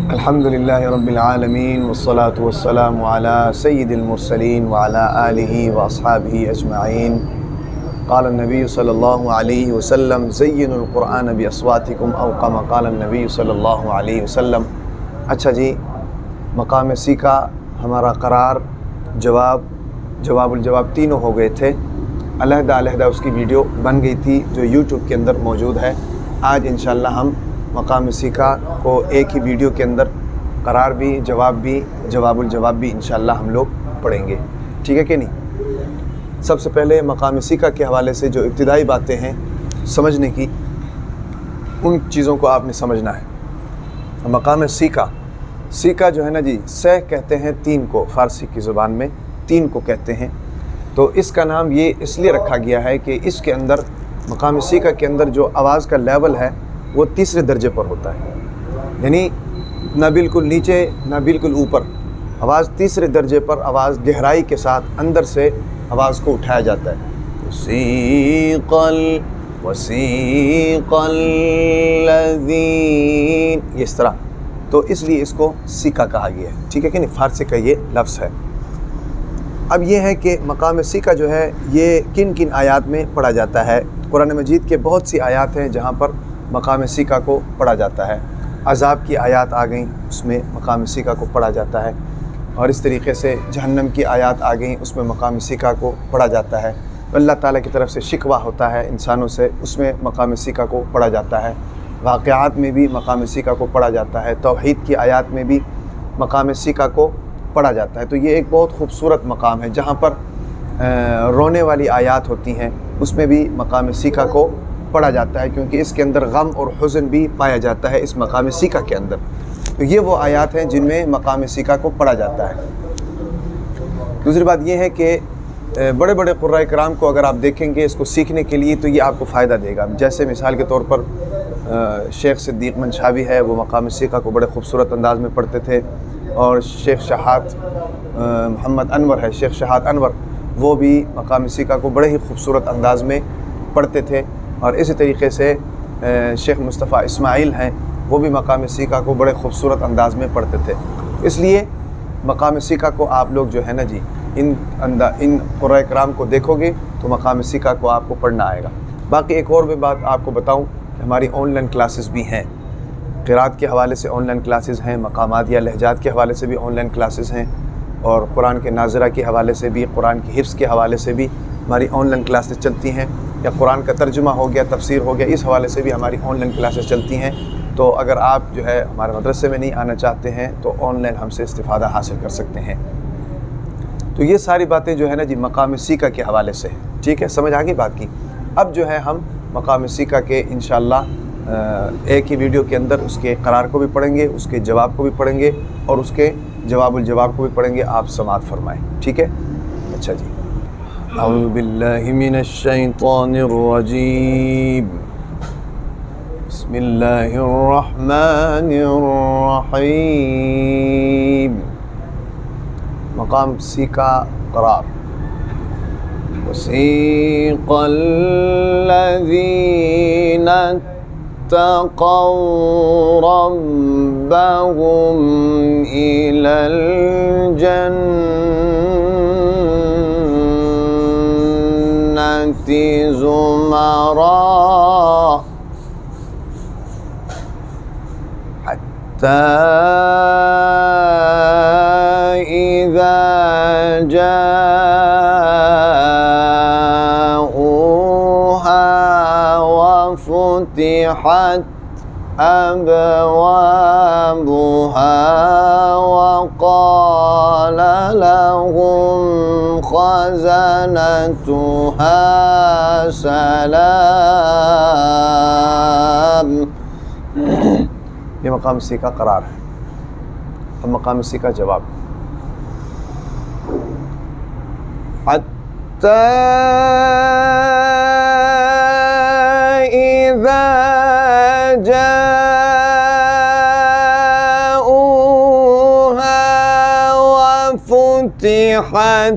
अल्हम्दुलिल्लाहि रब्बिल आलमीन वस्सलातु वस्सलामु अला सय्यिदिल मुरसलीन व अला आलिहि व अस्हाबिहि अजमाइन। क़ाल नबी सल्लल्लाहु अलैहि वसल्लम ज़य्यिनुल क़ुरआन बि अस्वातिकुम औ कमा क़ाल नबी सल्लल्लाहु अलैहि वसल्लम। अच्छा जी, मकाम सीका हमारा करार, जवाबुल जवाब तीनों हो गए थे। अलहदा उसकी वीडियो बन गई थी जो यूट्यूब के अंदर मौजूद है। आज इंशाअल्लाह हम मकाम सीका को एक ही वीडियो के अंदर करार भी, जवाब भी, जवाबुल जवाब भी इंशाअल्लाह हम लोग पढ़ेंगे। ठीक है कि नहीं? सबसे पहले मकाम सीका के हवाले से जो इब्तिदाई बातें हैं समझने की, उन चीज़ों को आपने समझना है। मकाम सीका जो है ना जी, सह कहते हैं तीन को, फ़ारसी की ज़ुबान में तीन को कहते हैं। तो इसका नाम ये इसलिए रखा गया है कि इसके अंदर, मकाम सीका के अंदर जो आवाज़ का लेवल है वो तीसरे दर्जे पर होता है, यानी ना बिल्कुल नीचे ना बिल्कुल ऊपर। आवाज़ तीसरे दर्जे पर, आवाज़ गहराई के साथ अंदर से आवाज़ को उठाया जाता है। वसीक़ल लज़ीन, इस तरह। तो इसलिए इसको सीका कहा गया है। ठीक है कि नहीं? फ़ारसी का ये लफ्ज़ है। अब ये है कि मकाम सीका जो है ये किन किन आयात में पढ़ा जाता है। कुरान मजीद के बहुत सी आयात हैं जहाँ पर मकाम सीका को पढ़ा जाता है। अज़ाब की आयात आ गई, उसमें मकाम सीका को पढ़ा जाता है। और इस तरीके से जहन्नम की आयात आ गई, उसमें मकाम सीका को पढ़ा जाता है। अल्लाह ताला की तरफ से शिकवा होता है इंसानों से, उसमें मकाम सीका को पढ़ा जाता है। वाक़यात में भी मकाम सीका को पढ़ा जाता है। तौहीद की आयात में भी मकाम सीका को पढ़ा जाता है। तो ये एक बहुत खूबसूरत मकाम है जहाँ पर रोने वाली आयात होती हैं, उसमें भी मकाम सीका को पढ़ा जाता है, क्योंकि इसके अंदर गम और हुज़्न भी पाया जाता है इस मकाम सीका के अंदर। तो ये वो आयात हैं जिनमें मकाम सीका को पढ़ा जाता है। दूसरी बात ये है कि बड़े बड़े क़ुर्राए किराम को अगर आप देखेंगे इसको सीखने के लिए, तो ये आपको फ़ायदा देगा। जैसे मिसाल के तौर पर शेख सिद्दीक़ मंशावी है, वो मकाम सीका को बड़े खूबसूरत अंदाज़ में पढ़ते थे। और शेख शहाद मोहम्मद अनवर है, शेख शहाद अनवर, वो भी मकाम सीका को बड़े ही खूबसूरत अंदाज़ में पढ़ते थे। और इसी तरीके से शेख मुस्तफ़ा इस्माइल हैं, वो भी मकाम सीका को बड़े खूबसूरत अंदाज़ में पढ़ते थे। इसलिए मकाम सीका को आप लोग जो है ना जी, इन क़ुर्राए किराम को देखोगे तो मकाम सीका को आपको पढ़ना आएगा। बाकी एक और भी बात आपको बताऊं कि हमारी ऑनलाइन क्लासेस भी हैं। क़िरात के हवाले से ऑनलाइन क्लासेस हैं, मकामात या लहजात के हवाले से भी ऑनलाइन क्लासेस हैं, और कुरान के नाज़रा के हवाले से भी, कुरान की हिफ्ज़ के हवाले से भी हमारी ऑनलाइन क्लासेस चलती हैं। या कुरान का तर्जुमा हो गया, तफसीर हो गया, इस हवाले से भी हमारी ऑनलाइन क्लासेस चलती हैं। तो अगर आप जो है हमारे मदरसे में नहीं आना चाहते हैं तो ऑनलाइन हमसे इस्तिफ़ादा हासिल कर सकते हैं। तो ये सारी बातें जो है ना जी मकाम सीका के हवाले से है। ठीक है, समझ आ गई बात की। अब जो है हम मकाम सीका के इंशाअल्लाह एक ही वीडियो के अंदर उसके करार को भी पढ़ेंगे, उसके जवाब को भी पढ़ेंगे और उसके जवाबुल जवाब को भी पढ़ेंगे। आप समाअत फरमाएँ। ठीक है? अच्छा जी। अऊज़ु बिल्लाहि मिनश शैतानिर रजीम। बिस्मिल्लाहिर रहमानिर रहीम। मकाम सीका करार। वसीक़ल लज़ीना इत्तक़ौ रब्बहुम इलल जन्नति ज़ुमरा हत्ता इज़ा जाऊहा वफ़ुतिहत अबवाबुहा वक़ाल लहुम ख़ज़नतुहा सलाम। ये मकाम सीका करार है। अब मकाम सीका जवाब। हत्ता इज़ा जाऊहा वफ़ुतिहत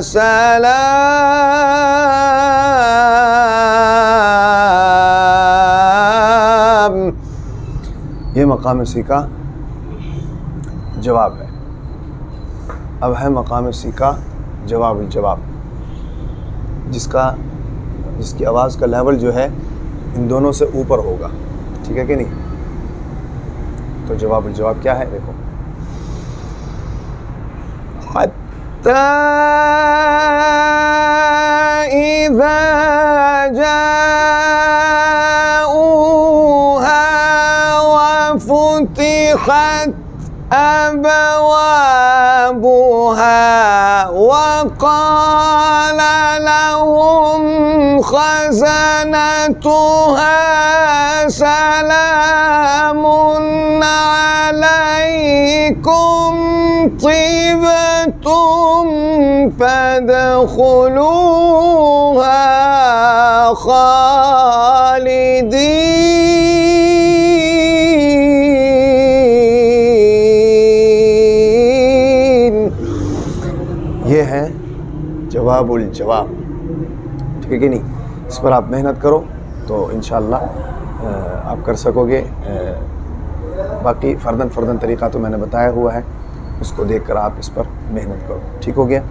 सलाम। ये मकाम सी का जवाब है। अब है मकाम सी का जवाब जवाब, जिसकी आवाज़ का लेवल जो है इन दोनों से ऊपर होगा, ठीक है कि नहीं। तो जवाब जवाब क्या है, देखो, हत्ता इज़ा जाऊहा व फुतिहत अबवाबुहा वक़ाल लहुम खज़नतुहा सलामुन अलैकुम तिबतुम फदखुलूहा खालिदीन। ये है जवाबुल जवाब, ठीक है कि नहीं। इस पर आप मेहनत करो तो इंशाअल्लाह आप कर सकोगे। बाकी फ़र्दन तरीक़ा तो मैंने बताया हुआ है, उसको देखकर आप इस पर मेहनत करो, ठीक हो गया।